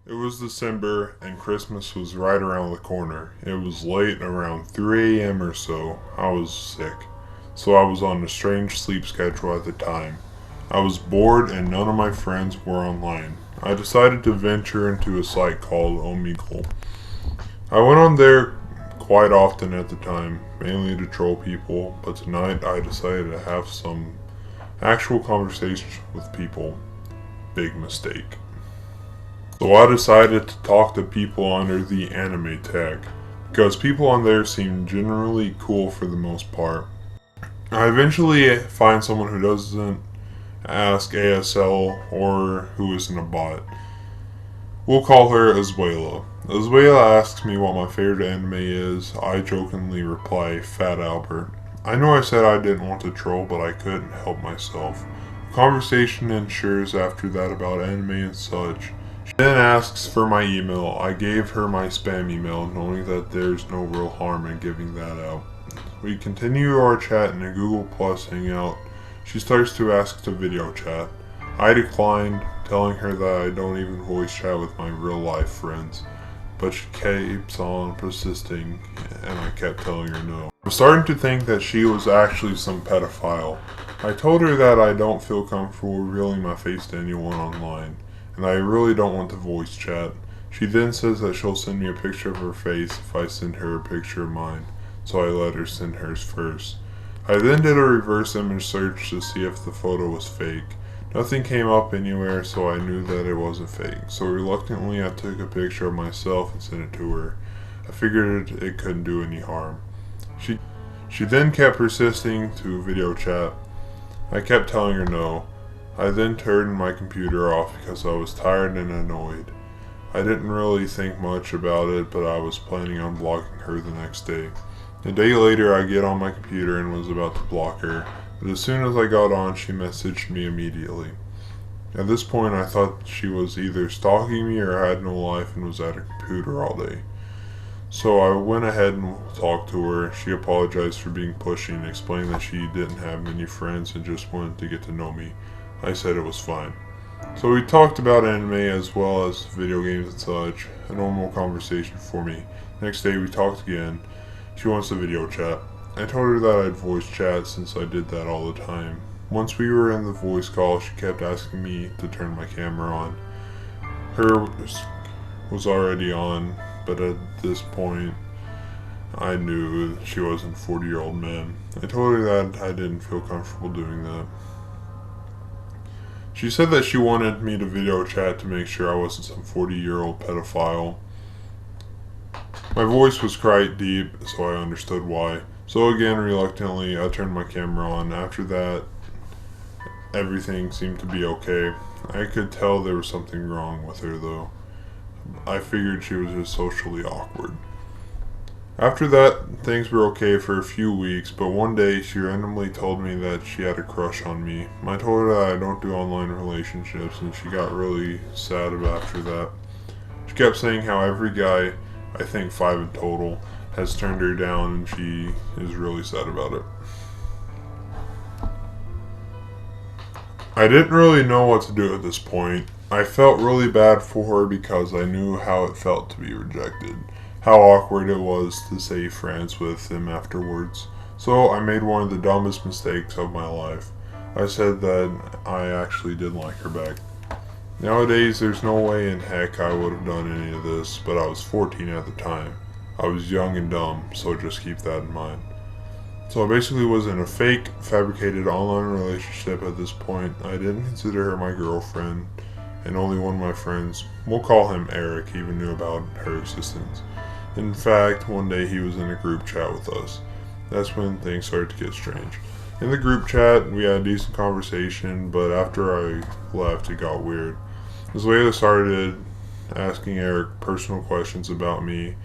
It was December and Christmas was right around the corner. It was late, around 3 a.m. or so. I was sick, so I was on a strange sleep schedule at the time. I was bored and none of my friends were online. I decided to venture into a site called Omegle. I went on there quite often at the time, mainly to troll people, but tonight I decided to have some actual conversations with people. Big mistake. So I decided to talk to people under the anime tag, because people on there seem generally cool for the most part. I eventually find someone who doesn't ask ASL or who isn't a bot. We'll call her Azuela. Azuela asks me what my favorite anime is. I jokingly reply, Fat Albert. I know I said I didn't want to troll, but I couldn't help myself. Conversation ensures after that about anime and such. She then asks for my email. I gave her my spam email, knowing that there's no real harm in giving that out. We continue our chat in a Google Plus hangout. She starts to ask to video chat. I declined, telling her that I don't even voice chat with my real life friends. But she keeps on persisting, and I kept telling her no. I'm starting to think that she was actually some pedophile. I told her that I don't feel comfortable revealing my face to anyone online, and I really don't want to voice chat. She then says that she'll send me a picture of her face if I send her a picture of mine, so I let her send hers first. I then did a reverse image search to see if the photo was fake. Nothing came up anywhere, so I knew that it wasn't fake. So reluctantly, I took a picture of myself and sent it to her. I figured it couldn't do any harm. She then kept persisting to video chat. I kept telling her no. I then turned my computer off because I was tired and annoyed. I didn't really think much about it, but I was planning on blocking her the next day. A day later, I get on my computer and was about to block her, but as soon as I got on, she messaged me immediately. At this point, I thought she was either stalking me or had no life and was at her computer all day. So I went ahead and talked to her. She apologized for being pushy and explained that she didn't have many friends and just wanted to get to know me. I said it was fine. So we talked about anime as well as video games and such. A normal conversation for me. Next day we talked again. She wants a video chat. I told her that I'd voice chat since I did that all the time. Once we were in the voice call, she kept asking me to turn my camera on. Hers was already on, but at this point, I knew she wasn't a 40-year-old man. I told her that I didn't feel comfortable doing that. She said that she wanted me to video chat to make sure I wasn't some 40-year-old pedophile. My voice was quite deep, so I understood why. So again, reluctantly, I turned my camera on. After that, everything seemed to be okay. I could tell there was something wrong with her, though. I figured she was just socially awkward. After that, things were okay for a few weeks, but one day she randomly told me that she had a crush on me. I told her that I don't do online relationships, and she got really sad after that. She kept saying how every guy, I think 5 in total, has turned her down, and she is really sad about it. I didn't really know what to do at this point. I felt really bad for her because I knew how it felt to be rejected, how awkward it was to say friends with him afterwards. So I made one of the dumbest mistakes of my life. I said that I actually did like her back. Nowadays, there's no way in heck I would have done any of this, but I was 14 at the time. I was young and dumb, so just keep that in mind. So I basically was in a fake, fabricated online relationship at this point. I didn't consider her my girlfriend, and only one of my friends, we'll call him Eric, even knew about her existence. In fact, one day he was in a group chat with us. That's when things started to get strange. In the group chat, we had a decent conversation, but after I left, it got weird. Zuela started asking Eric personal questions about me.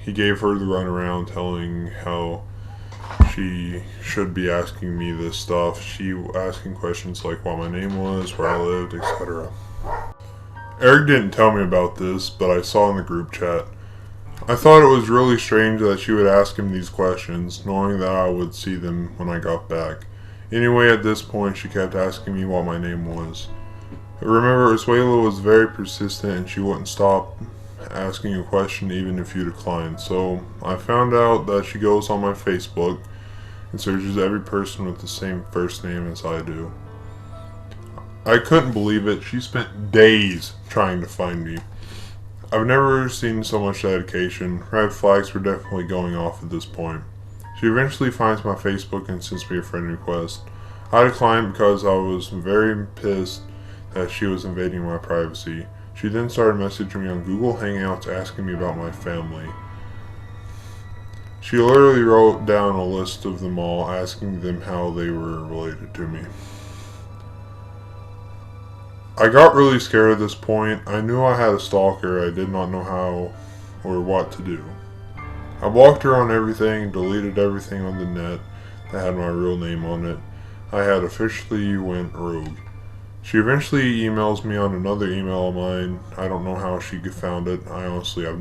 He gave her the runaround, telling how she should be asking me this stuff. She asking questions like what my name was, where I lived, etc. Eric didn't tell me about this, but I saw in the group chat. I thought it was really strange that she would ask him these questions, knowing that I would see them when I got back. Anyway, at this point, she kept asking me what my name was. Remember, Asuela was very persistent and she wouldn't stop asking a question even if you declined. So I found out that she goes on my Facebook and searches every person with the same first name as I do. I couldn't believe it. She spent days trying to find me. I've never seen so much dedication. Red flags were definitely going off at this point. She eventually finds my Facebook and sends me a friend request. I declined because I was very pissed that she was invading my privacy. She then started messaging me on Google Hangouts asking me about my family. She literally wrote down a list of them all, asking them how they were related to me. I got really scared at this point. I knew I had a stalker. I did not know how or what to do. I blocked her on everything, deleted everything on the net that had my real name on it. I had officially went rogue. She eventually emails me on another email of mine. I don't know how she found it. I honestly have